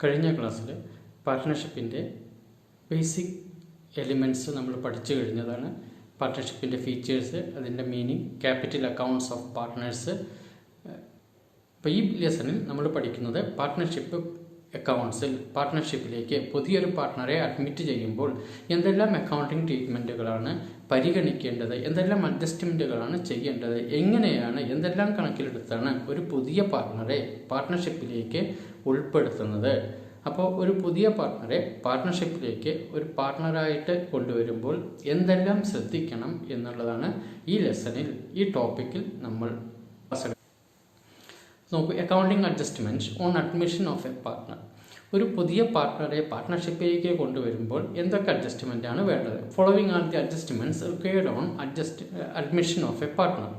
കഴിഞ്ഞ ക്ലാസ്സിൽ പാർട്ട്ണർഷിപ്പിൻ്റെ basic elements നമ്മൾ പഠിച്ചു കഴിഞ്ഞതാണ്. പാർട്ട്ണർഷിപ്പിൻ്റെ ഫീച്ചേഴ്സ്, അതിൻ്റെ meaning, capital accounts of partners. അപ്പോൾ ഈ ലെസണിൽ നമ്മൾ പഠിക്കുന്നത് പാർട്ട്ണർഷിപ്പ് അക്കൗണ്ട്സിൽ പാർട്ട്ണർഷിപ്പിലേക്ക് പുതിയൊരു പാർട്ട്ണറെ അഡ്മിറ്റ് ചെയ്യുമ്പോൾ എന്തെല്ലാം അക്കൗണ്ടിങ് ട്രീറ്റ്മെൻറ്റുകളാണ് പരിഗണിക്കേണ്ടത്, എന്തെല്ലാം അഡ്ജസ്റ്റ്മെൻറ്റുകളാണ് ചെയ്യേണ്ടത്, എങ്ങനെയാണ് എന്തെല്ലാം കണക്കിലെടുത്താണ് ഒരു പുതിയ പാർട്ട്ണറെ പാർട്ട്ണർഷിപ്പിലേക്ക് ഉൾപ്പെടുത്തുന്നത്. അപ്പോൾ ഒരു പുതിയ പാർട്ട്ണറെ പാർട്ട്ണർഷിപ്പിലേക്ക് ഒരു പാർട്ട്ണറായിട്ട് കൊണ്ടുവരുമ്പോൾ എന്തെല്ലാം ശ്രദ്ധിക്കണം എന്നുള്ളതാണ് ഈ ലെസണിൽ, ഈ ടോപ്പിക്കിൽ നമ്മൾ നോക്കൂ. Accounting adjustment on admission of a partner. ഒരു പുതിയ പാർട്ട്ണറെ പാർട്ട്ണർഷിപ്പിലേക്ക് കൊണ്ടുവരുമ്പോൾ എന്തൊക്കെ അഡ്ജസ്റ്റ്മെൻറ്റാണ് വേണ്ടത്? Following are the adjustments required on admission of a partner.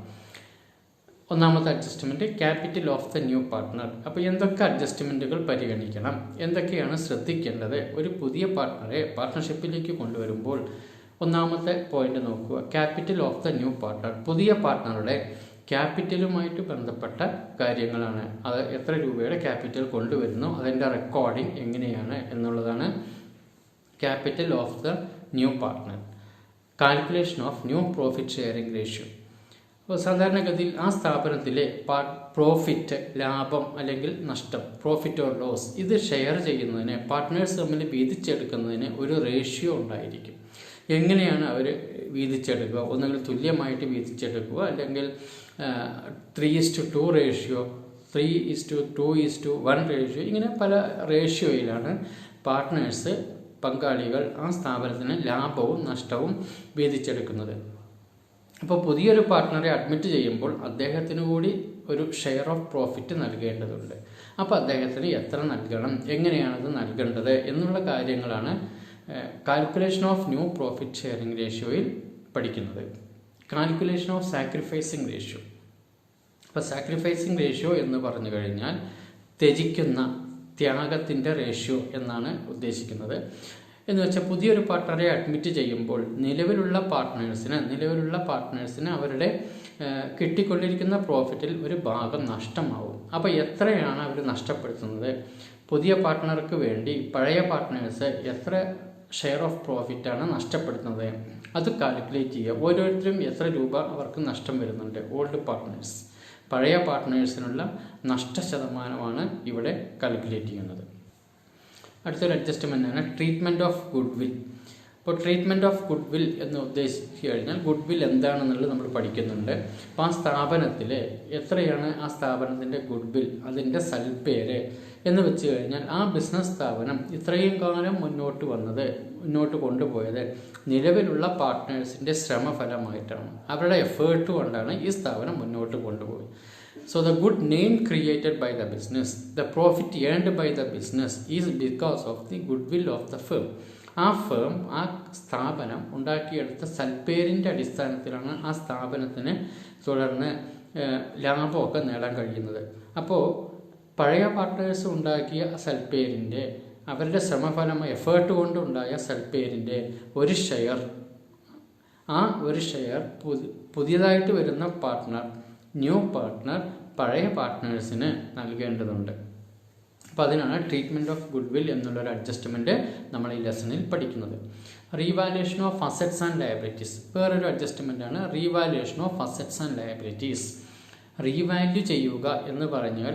ഒന്നാമത്തെ adjustment, capital of the new partner. അപ്പോൾ എന്തൊക്കെ അഡ്ജസ്റ്റ്മെൻറ്റുകൾ പരിഗണിക്കണം, എന്തൊക്കെയാണ് ശ്രദ്ധിക്കേണ്ടത് ഒരു പുതിയ പാർട്ട്ണറെ പാർട്ട്ണർഷിപ്പിലേക്ക് കൊണ്ടുവരുമ്പോൾ? ഒന്നാമത്തെ പോയിന്റ് നോക്കുക, capital of the new partner. പുതിയ പാർട്ട്ണറുടെ ക്യാപിറ്റലുമായിട്ട് ബന്ധപ്പെട്ട കാര്യങ്ങളാണ്. അത് എത്ര രൂപയുടെ ക്യാപിറ്റൽ കൊണ്ടുവരുന്നു, അതിൻ്റെ റെക്കോർഡിംഗ് എങ്ങനെയാണ് എന്നുള്ളതാണ് capital of the new partner. Calculation of new profit sharing ratio. അപ്പോൾ സാധാരണഗതിയിൽ ആ സ്ഥാപനത്തിലെ പ്രോഫിറ്റ്, ലാഭം അല്ലെങ്കിൽ നഷ്ടം, പ്രോഫിറ്റ് ഓർ ലോസ്, ഇത് ഷെയർ ചെയ്യുന്നതിന് പാർട്ട്നേഴ്സ് തമ്മിൽ വീതിച്ചെടുക്കുന്നതിന് ഒരു റേഷ്യോ ഉണ്ടായിരിക്കും. എങ്ങനെയാണ് അവർ വീതിച്ചെടുക്കുക? ഒന്നുകിൽ തുല്യമായിട്ട് വീതിച്ചെടുക്കുക, അല്ലെങ്കിൽ 3:2 റേഷ്യോ, 3:2:1 റേഷ്യോ, ഇങ്ങനെ പല റേഷ്യോയിലാണ് പാർട്ട്നേഴ്സ്, പങ്കാളികൾ ആ സ്ഥാപനത്തിന് ലാഭവും നഷ്ടവും വീതിച്ചെടുക്കുന്നത്. അപ്പോൾ പുതിയൊരു പാർട്ട്ണറെ അഡ്മിറ്റ് ചെയ്യുമ്പോൾ അദ്ദേഹത്തിന് കൂടി ഒരു ഷെയർ ഓഫ് പ്രോഫിറ്റ് നൽകേണ്ടതുണ്ട്. അപ്പോൾ അദ്ദേഹത്തിന് എത്ര നൽകണം, എങ്ങനെയാണത് നൽകേണ്ടത് എന്നുള്ള കാര്യങ്ങളാണ് calculation of new profit sharing റേഷ്യോയിൽ പഠിക്കുന്നത്. Calculation of sacrificing ratio. അപ്പോൾ സാക്രിഫൈസിങ് റേഷ്യോ എന്ന് പറഞ്ഞു കഴിഞ്ഞാൽ ത്യാഗത്തിൻ്റെ റേഷ്യോ എന്നാണ് ഉദ്ദേശിക്കുന്നത്. എന്ന് വെച്ചാൽ പുതിയൊരു പാർട്ട്ണറെ അഡ്മിറ്റ് ചെയ്യുമ്പോൾ നിലവിലുള്ള പാർട്ട്നേഴ്സിന് അവരുടെ കിട്ടിക്കൊണ്ടിരിക്കുന്ന പ്രോഫിറ്റിൽ ഒരു ഭാഗം നഷ്ടമാവും. അപ്പോൾ എത്രയാണ് അവർ നഷ്ടപ്പെടുത്തുന്നത്? പുതിയ പാർട്ട്ണർക്ക് വേണ്ടി പഴയ പാർട്ട്നേഴ്സ് എത്ര ഷെയർ ഓഫ് പ്രോഫിറ്റാണ് നഷ്ടപ്പെടുത്തുന്നത്, അത് കാൽക്കുലേറ്റ് ചെയ്യുക. ഓരോരുത്തരും എത്ര രൂപ അവർക്ക് നഷ്ടം വരുന്നുണ്ട്. ഓൾഡ് പാർട്ട്നേഴ്സ്, പഴയ പാർട്ട്നേഴ്സിനുള്ള നഷ്ടശതമാനമാണ് ഇവിടെ കാൽക്കുലേറ്റ് ചെയ്യുന്നത്. അടുത്തൊരു അഡ്ജസ്റ്റ്മെൻ്റാണ് ട്രീറ്റ്മെൻറ്റ് ഓഫ് ഗുഡ് വിൽ. അപ്പോൾ ട്രീറ്റ്മെൻറ്റ് ഓഫ് ഗുഡ് വിൽ എന്ന് ഉദ്ദേശിച്ചു കഴിഞ്ഞാൽ ഗുഡ് വിൽ എന്താണെന്നുള്ളത് നമ്മൾ പഠിക്കുന്നുണ്ട്. അപ്പോൾ ആ സ്ഥാപനത്തിൽ എത്രയാണ് ആ സ്ഥാപനത്തിൻ്റെ ഗുഡ് വിൽ, അതിൻ്റെ സൽപ്പേര് എന്ന് വെച്ച് കഴിഞ്ഞാൽ ആ ബിസിനസ് സ്ഥാപനം ഇത്രയും കാലം മുന്നോട്ട് കൊണ്ടുപോയത് നിലവിലുള്ള പാർട്ട്നേഴ്സിൻ്റെ ശ്രമഫലമായിട്ടാണ്, അവരുടെ എഫേർട്ട് കൊണ്ടാണ് ഈ സ്ഥാപനം മുന്നോട്ട് കൊണ്ടുപോയി. So the good name created by the business, the profit earned by the business is because of the goodwill of the firm. ആ സ്ഥാപനം ഉണ്ടാക്കിയെടുത്ത സൽപ്പേരിൻ്റെ അടിസ്ഥാനത്തിലാണ് ആ സ്ഥാപനത്തിന് തുടർന്ന് ലാഭമൊക്കെ നേടാൻ കഴിയുന്നത്. അപ്പോൾ പഴയ പാർട്ട്നേഴ്സ് ഉണ്ടാക്കിയ സൽപ്പേരിൻ്റെ, അവരുടെ ശ്രമഫലമായ എഫേർട്ട് കൊണ്ടുണ്ടായ സൽപ്പേരിൻ്റെ ഒരു ഷെയർ പുതിയതായിട്ട് വരുന്ന ന്യൂ പാർട്ട്ണർ പഴയ പാർട്ട്നേഴ്സിന് നൽകേണ്ടതുണ്ട്. അപ്പോൾ അതിനാണ് ട്രീറ്റ്മെൻറ്റ് ഓഫ് ഗുഡ് വിൽ എന്നുള്ളൊരു അഡ്ജസ്റ്റ്മെൻറ്റ് നമ്മൾ ഈ ലെസണിൽ പഠിക്കുന്നത്. Revaluation of assets and liabilities. വേറൊരു അഡ്ജസ്റ്റ്മെൻറ്റാണ് revaluation of assets and liabilities. Revalue ചെയ്യുക എന്ന് പറഞ്ഞാൽ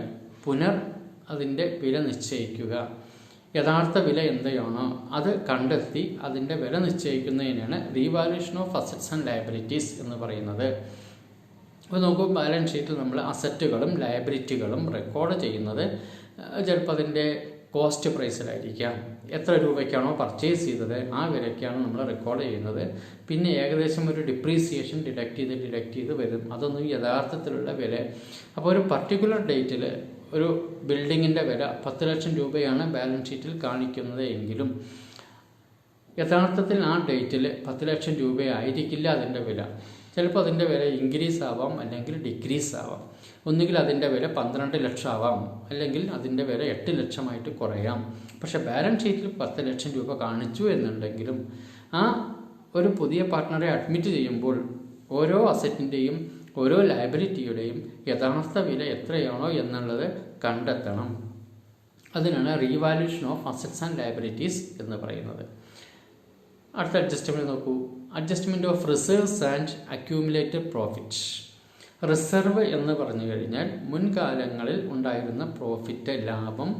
അതിൻ്റെ വില നിശ്ചയിക്കുക. യഥാർത്ഥ വില എന്താണോ അത് കണ്ടെത്തി അതിൻ്റെ വില നിശ്ചയിക്കുന്നതിനാണ് revaluation of assets and liabilities എന്ന് പറയുന്നത്. അപ്പോൾ നോക്കൂ, ബാലൻസ് ഷീറ്റിൽ നമ്മൾ അസറ്റുകളും ലയബിലിറ്റികളും റെക്കോർഡ് ചെയ്യുന്നത് ചിലപ്പോൾ അതിൻ്റെ കോസ്റ്റ് പ്രൈസിലായിരിക്കാം. എത്ര രൂപയ്ക്കാണോ പർച്ചേസ് ചെയ്തത് ആ വിലയ്ക്കാണ് നമ്മൾ റെക്കോർഡ് ചെയ്യുന്നത്. പിന്നെ ഏകദേശം ഒരു ഡിപ്രീസിയേഷൻ ഡിഡക്റ്റ് ചെയ്ത് വരും. അതൊന്നും യഥാർത്ഥത്തിലുള്ള വില. അപ്പോൾ ഒരു പർട്ടിക്കുലർ ഡേറ്റിൽ ഒരു ബിൽഡിങ്ങിൻ്റെ വില 10 ലക്ഷം രൂപയാണ് ബാലൻസ് ഷീറ്റിൽ കാണിക്കുന്നത് എങ്കിലും യഥാർത്ഥത്തിൽ ആ ഡേറ്റിൽ 10 ലക്ഷം രൂപയായിരിക്കില്ല അതിൻ്റെ വില. ചിലപ്പോൾ അതിൻ്റെ വില ഇൻക്രീസ് ആവാം, അല്ലെങ്കിൽ ഡിക്രീസ് ആവാം. ഒന്നുകിൽ അതിൻ്റെ വില 12 ലക്ഷം ആവാം, അല്ലെങ്കിൽ അതിൻ്റെ വില 8 ലക്ഷമായിട്ട് കുറയാം. പക്ഷെ ബാലൻസ് ഷീറ്റിൽ 10 ലക്ഷം രൂപ കാണിച്ചു എന്നുണ്ടെങ്കിലും ആ ഒരു പുതിയ പാർട്ട്ണറെ അഡ്മിറ്റ് ചെയ്യുമ്പോൾ ഓരോ അസറ്റിൻ്റെയും ഓരോ ലയബിലിറ്റിയുടെയും യഥാർത്ഥ വില എത്രയാണോ എന്നുള്ളത് കണ്ടെത്തണം. അതിനാണ് revaluation of assets and liabilities എന്ന് പറയുന്നത്. അടുത്ത അഡ്ജസ്റ്റ്മെൻറ്റ് നോക്കൂ. Adjustment of reserves and accumulated profit. Reserve എന്ന് പറഞ്ഞു കഴിഞ്ഞാൽ മുൻകാലങ്ങളിൽ ഉണ്ടായിരുന്ന പ്രോഫിറ്റ്, ലാഭം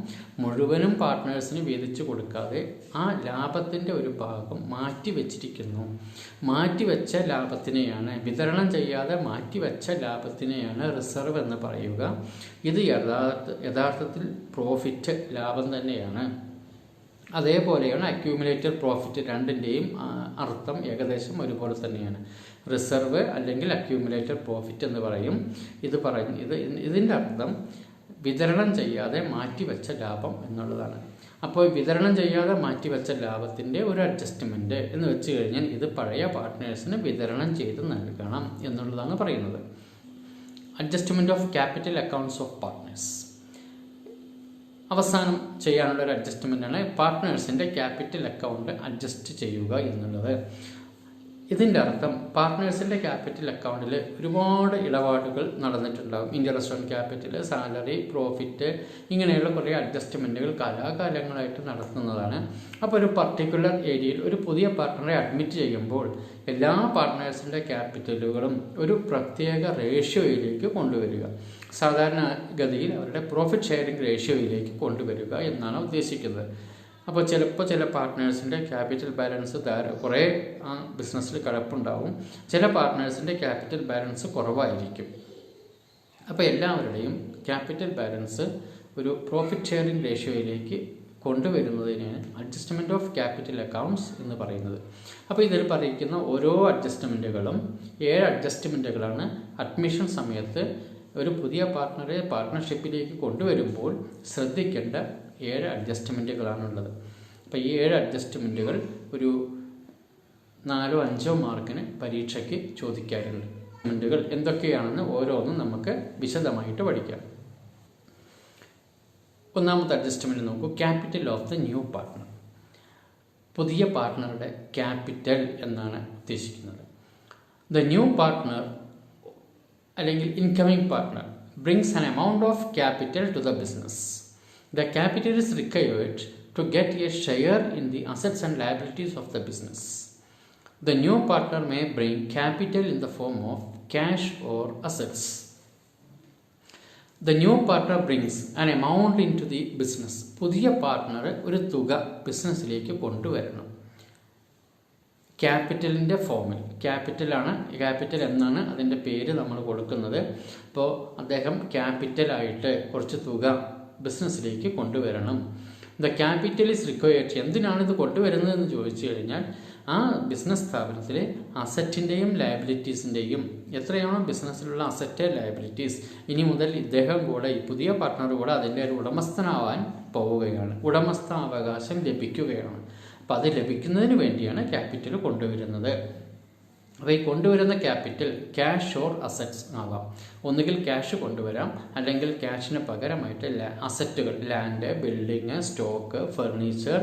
മുഴുവനും പാർട്ട്നേഴ്സിന് വീതിച്ചു കൊടുക്കാതെ ആ ലാഭത്തിൻ്റെ ഒരു ഭാഗം മാറ്റിവെച്ചിരിക്കുന്നു. മാറ്റിവെച്ച ലാഭത്തിനെയാണ്, വിതരണം ചെയ്യാതെ മാറ്റിവെച്ച ലാഭത്തിനെയാണ് റിസർവ് എന്ന് പറയുക. ഇത് യഥാർത്ഥത്തിൽ പ്രോഫിറ്റ്, ലാഭം തന്നെയാണ്. അതേപോലെയാണ് അക്യൂമുലേറ്റഡ് പ്രോഫിറ്റ്. രണ്ടിൻ്റെയും അർത്ഥം ഏകദേശം ഒരുപോലെ തന്നെയാണ്. റിസർവ് അല്ലെങ്കിൽ അക്യൂമുലേറ്റഡ് പ്രോഫിറ്റ് എന്ന് പറയും. ഇതിൻ്റെ അർത്ഥം വിതരണം ചെയ്യാതെ മാറ്റിവെച്ച ലാഭം എന്നുള്ളതാണ്. അപ്പോൾ വിതരണം ചെയ്യാതെ മാറ്റിവെച്ച ലാഭത്തിൻ്റെ ഒരു അഡ്ജസ്റ്റ്മെൻറ്റ് എന്ന് വെച്ച് കഴിഞ്ഞാൽ ഇത് പഴയ പാർട്ട്നേഴ്സിന് വിതരണം ചെയ്ത് നൽകണം എന്നുള്ളതാണ് പറയുന്നത്. Adjustment of capital accounts of partners. അവസാനം ചെയ്യാനുള്ള ഒരു അഡ്ജസ്റ്റ്മെൻ്റാണ് പാർട്ട്നേഴ്സിൻ്റെ ക്യാപിറ്റൽ അക്കൗണ്ട് അഡ്ജസ്റ്റ് ചെയ്യുക എന്നുള്ളത്. ഇതിൻ്റെ അർത്ഥം പാർട്ട്നേഴ്സിൻ്റെ ക്യാപിറ്റൽ അക്കൗണ്ടിൽ ഒരുപാട് ഇടപാടുകൾ നടന്നിട്ടുണ്ടാകും. Interest on capital, salary, profit, ഇങ്ങനെയുള്ള കുറേ അഡ്ജസ്റ്റ്മെൻറ്റുകൾ കാലാകാലങ്ങളായിട്ട് നടത്തുന്നതാണ്. അപ്പോൾ ഒരു പർട്ടിക്കുലർ ഏരിയയിൽ ഒരു പുതിയ പാർട്ട്ണറെ അഡ്മിറ്റ് ചെയ്യുമ്പോൾ എല്ലാ പാർട്ട്നേഴ്സിൻ്റെ ക്യാപിറ്റലുകളും ഒരു പ്രത്യേക റേഷ്യോയിലേക്ക് കൊണ്ടുവരിക, സാധാരണഗതിയിൽ അവരുടെ പ്രോഫിറ്റ് ഷെയറിംഗ് റേഷ്യോയിലേക്ക് കൊണ്ടുവരിക എന്നാണ് ഉദ്ദേശിക്കുന്നത്. അപ്പോൾ ചിലപ്പോൾ ചില പാർട്ട്നേഴ്സിൻ്റെ ക്യാപിറ്റൽ ബാലൻസ് കുറേ ബിസിനസ്സിൽ കിടപ്പുണ്ടാവും. ചില പാർട്ട്നേഴ്സിൻ്റെ ക്യാപിറ്റൽ ബാലൻസ് കുറവായിരിക്കും. അപ്പോൾ എല്ലാവരുടെയും ക്യാപിറ്റൽ ബാലൻസ് ഒരു പ്രോഫിറ്റ് ഷെയറിംഗ് റേഷ്യോയിലേക്ക് കൊണ്ടുവരുന്നതിനാണ് അഡ്ജസ്റ്റ്മെൻറ്റ് ഓഫ് ക്യാപിറ്റൽ അക്കൗണ്ട്സ് എന്ന് പറയുന്നത്. അപ്പോൾ ഇതിൽ പറയുന്ന ഓരോ അഡ്ജസ്റ്റ്മെൻറ്റുകളും 7 അഡ്ജസ്റ്റ്മെൻറ്റുകളാണ് അഡ്മിഷൻ സമയത്ത് ഒരു പുതിയ പാർട്ട്ണറെ പാർട്ട്ണർഷിപ്പിലേക്ക് കൊണ്ടുവരുമ്പോൾ ശ്രദ്ധിക്കേണ്ട 7 അഡ്ജസ്റ്റ്മെൻറ്റുകളാണുള്ളത്. അപ്പോൾ ഈ 7 അഡ്ജസ്റ്റ്മെൻറ്റുകൾ ഒരു 4-5 മാർക്കിന് പരീക്ഷയ്ക്ക് ചോദിക്കാറുണ്ട്. അഡ്ജസ്റ്റ്മെൻറ്റുകൾ എന്തൊക്കെയാണെന്ന് ഓരോന്നും നമുക്ക് വിശദമായിട്ട് പഠിക്കാം. ഒന്നാമത്തെ അഡ്ജസ്റ്റ്മെൻറ്റ് നോക്കൂ. Capital of the new partner. പുതിയ പാർട്ട്ണറുടെ ക്യാപിറ്റൽ എന്നാണ് ഉദ്ദേശിക്കുന്നത്. ദ ന്യൂ പാർട്ട്ണർ അല്ലെങ്കിൽ incoming partner brings an amount of capital to the business. The capital is required to get a share in the assets and liabilities of the business. The new partner may bring capital in the form of cash or assets. The new partner brings an amount into the business. പുതിയ partner ഒരു തുക ബിസിനസ്സിലേക്ക് കൊണ്ടുവരണം. ക്യാപിറ്റലിൻ്റെ ഫോമിൽ. Capital എന്നാണ് അതിൻ്റെ പേര് നമ്മൾ കൊടുക്കുന്നത്. അപ്പോൾ അദ്ദേഹം ക്യാപിറ്റലായിട്ട് കുറച്ച് തുക ബിസിനസ്സിലേക്ക് കൊണ്ടുവരണം. The capital is required. എന്തിനാണിത് കൊണ്ടുവരുന്നതെന്ന് ചോദിച്ചു കഴിഞ്ഞാൽ ആ ബിസിനസ് സ്ഥാപനത്തിലെ അസറ്റിൻ്റെയും ലയബിലിറ്റീസിൻ്റെയും എത്രയാണോ ബിസിനസ്സിലുള്ള അസറ്റ്, ലയബിലിറ്റീസ്, ഇനി മുതൽ ഇദ്ദേഹം കൂടെ, ഈ പുതിയ പാർട്ട്ണർ കൂടെ അതിൻ്റെ ഒരു ഉടമസ്ഥനാവാൻ പോവുകയാണ്. ഉടമസ്ഥാവകാശം ലഭിക്കുകയാണ്. അപ്പോൾ അത് ലഭിക്കുന്നതിന് വേണ്ടിയാണ് ക്യാപിറ്റൽ കൊണ്ടുവരുന്നത്. അപ്പോൾ ഈ കൊണ്ടുവരുന്ന ക്യാപിറ്റൽ ക്യാഷ് ഓർ അസറ്റ്സ് ആവാം. ഒന്നുകിൽ ക്യാഷ് കൊണ്ടുവരാം, അല്ലെങ്കിൽ ക്യാഷിന് പകരമായിട്ട് അസറ്റുകൾ, land, building, stock, furniture,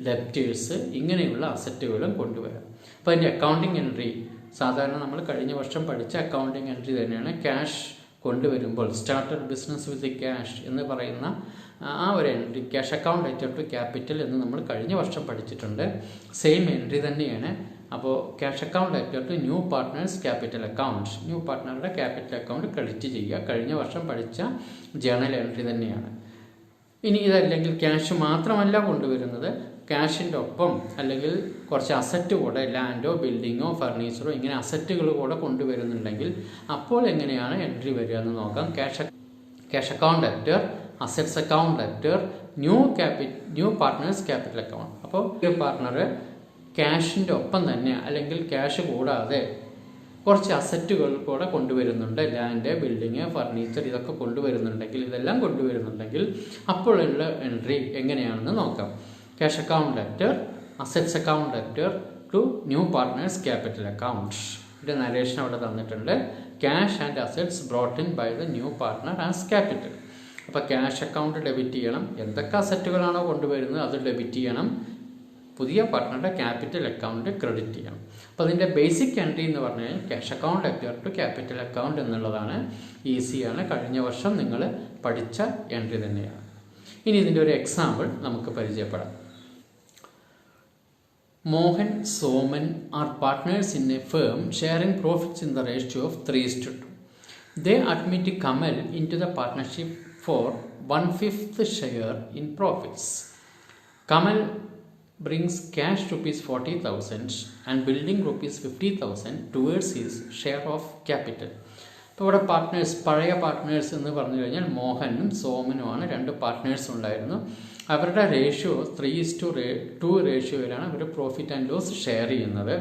debtors, ഇങ്ങനെയുള്ള അസറ്റുകളും കൊണ്ടുവരാം. അപ്പോൾ അതിൻ്റെ അക്കൗണ്ടിങ് എൻട്രി സാധാരണ നമ്മൾ കഴിഞ്ഞ വർഷം പഠിച്ച അക്കൗണ്ടിങ് എൻട്രി തന്നെയാണ്. ക്യാഷ് കൊണ്ടുവരുമ്പോൾ സ്റ്റാർട്ടഡ് ബിസിനസ് വിത്ത് ക്യാഷ് എന്ന് പറയുന്ന ആ ഒരു entry, cash account item to capital എന്ന് നമ്മൾ കഴിഞ്ഞ വർഷം പഠിച്ചിട്ടുണ്ട്. സെയിം എൻട്രി തന്നെയാണ്. അപ്പോൾ cash account item to new partners capital account, new പാർട്ട്ണറുടെ ക്യാപിറ്റൽ അക്കൗണ്ട് ക്രെഡിറ്റ് ചെയ്യുക. കഴിഞ്ഞ വർഷം പഠിച്ച ജേണൽ എൻട്രി തന്നെയാണ്. ഇനി ഇതല്ലെങ്കിൽ ക്യാഷ് മാത്രമല്ല കൊണ്ടുവരുന്നത്, ക്യാഷിൻ്റെ ഒപ്പം അല്ലെങ്കിൽ കുറച്ച് അസറ്റ് കൂടെ, ലാൻഡോ ബിൽഡിങ്ങോ ഫർണിച്ചറോ ഇങ്ങനെ അസറ്റുകൾ കൂടെ കൊണ്ടുവരുന്നുണ്ടെങ്കിൽ അപ്പോൾ എങ്ങനെയാണ് എൻട്രി വരിക എന്ന് നോക്കാം. Cash account debtor, assets account debtor, new partners capital account. അപ്പോൾ ഒരു പാർട്ട്ണർ ക്യാഷിൻ്റെ ഒപ്പം തന്നെ അല്ലെങ്കിൽ ക്യാഷ് കൂടാതെ കുറച്ച് അസറ്റുകൾ കൂടെ കൊണ്ടുവരുന്നുണ്ട്, ലാൻഡ്, ബിൽഡിങ്, ഫർണിച്ചർ, ഇതൊക്കെ കൊണ്ടുവരുന്നുണ്ടെങ്കിൽ, ഇതെല്ലാം കൊണ്ടുവരുന്നുണ്ടെങ്കിൽ അപ്പോഴുള്ള എൻട്രി എങ്ങനെയാണെന്ന് നോക്കാം. Cash account debtor, assets account debtor to new partners capital account. ഇതിൻ്റെ നരേഷൻ അവിടെ തന്നിട്ടുണ്ട്. Cash and assets brought in by the new partner as capital. അപ്പോൾ ക്യാഷ് അക്കൗണ്ട് ഡെബിറ്റ് ചെയ്യണം. എന്തൊക്കെ അസറ്റുകളാണോ കൊണ്ടുവരുന്നത് അത് ഡെബിറ്റ് ചെയ്യണം. പുതിയ പാർട്ട്ണറുടെ ക്യാപിറ്റൽ അക്കൗണ്ട് ക്രെഡിറ്റ് ചെയ്യണം. അപ്പോൾ അതിൻ്റെ ബേസിക് എൻട്രി എന്ന് പറഞ്ഞാൽ cash account debtor to capital account എന്നുള്ളതാണ്. ഈസിയാണ്. കഴിഞ്ഞ വർഷം നിങ്ങൾ പഠിച്ച എൻട്രി തന്നെയാണ്. ഇനി ഇതിൻ്റെ ഒരു എക്സാമ്പിൾ നമുക്ക് പരിചയപ്പെടാം. Mohan, Soman are partners in a firm sharing profits in the ratio of 3:2. They admit Kamal into the partnership for 1/5 share in profits. Kamal brings cash rupees 40,000 and building rupees 50,000 towards his share of capital. ഇപ്പോൾ ഇവിടെ പഴയ partners എന്ന് പറഞ്ഞു കഴിഞ്ഞാൽ മോഹനും സോമനുമാണ് 2 partners ഉണ്ടായിരുന്നു. അവരുടെ ratio 3:2 റേഷ്യോയിലാണ് our profit and loss share ചെയ്യുന്നത്.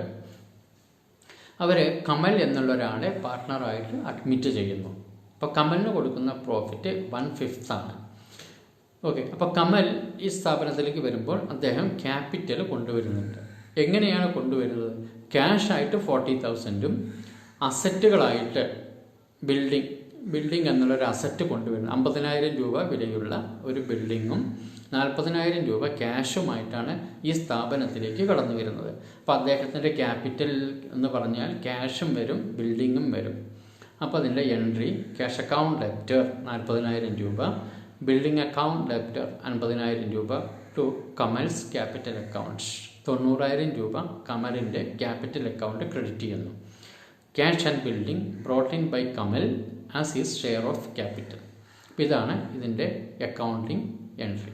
അവർ കമൽ എന്നുള്ള ഒരാളെ പാർട്ട്ണറായിട്ട് അഡ്മിറ്റ് ചെയ്യുന്നു. അപ്പോൾ കമലിന് കൊടുക്കുന്ന പ്രോഫിറ്റ് 1/5 ആണ്. ഓക്കെ, അപ്പോൾ കമൽ ഈ സ്ഥാപനത്തിലേക്ക് വരുമ്പോൾ അദ്ദേഹം ക്യാപിറ്റൽ കൊണ്ടുവരുന്നുണ്ട്. എങ്ങനെയാണ് കൊണ്ടുവരുന്നത്? ക്യാഷായിട്ട് 40,000ഉം അസറ്റുകളായിട്ട് ബിൽഡിംഗ് എന്നുള്ളൊരു അസറ്റ് കൊണ്ടുവരുന്നത് 50,000 രൂപ വിലയുള്ള ഒരു ബിൽഡിങ്ങും 40,000 രൂപ ക്യാഷുമായിട്ടാണ് ഈ സ്ഥാപനത്തിലേക്ക് കടന്നു വരുന്നത്. അപ്പോൾ അദ്ദേഹത്തിൻ്റെ ക്യാപിറ്റൽ എന്ന് പറഞ്ഞാൽ ക്യാഷും വരും ബിൽഡിങ്ങും വരും. അപ്പോൾ അതിൻ്റെ എൻട്രി ക്യാഷ് അക്കൗണ്ട് ഡെപ്റ്റർ 40,000 രൂപ, ബിൽഡിംഗ് അക്കൗണ്ട് ഡെപ്റ്റർ 50,000 രൂപ ടു കമൽസ് ക്യാപിറ്റൽ അക്കൗണ്ട് 90,000 രൂപ കമലിൻ്റെ ക്യാപിറ്റൽ അക്കൗണ്ട് ക്രെഡിറ്റ് ചെയ്യുന്നു. Cash and building brought in by Kamal as his share of capital. ഇതാണ് ഇതിൻ്റെ അക്കൗണ്ടിങ് എൻട്രി.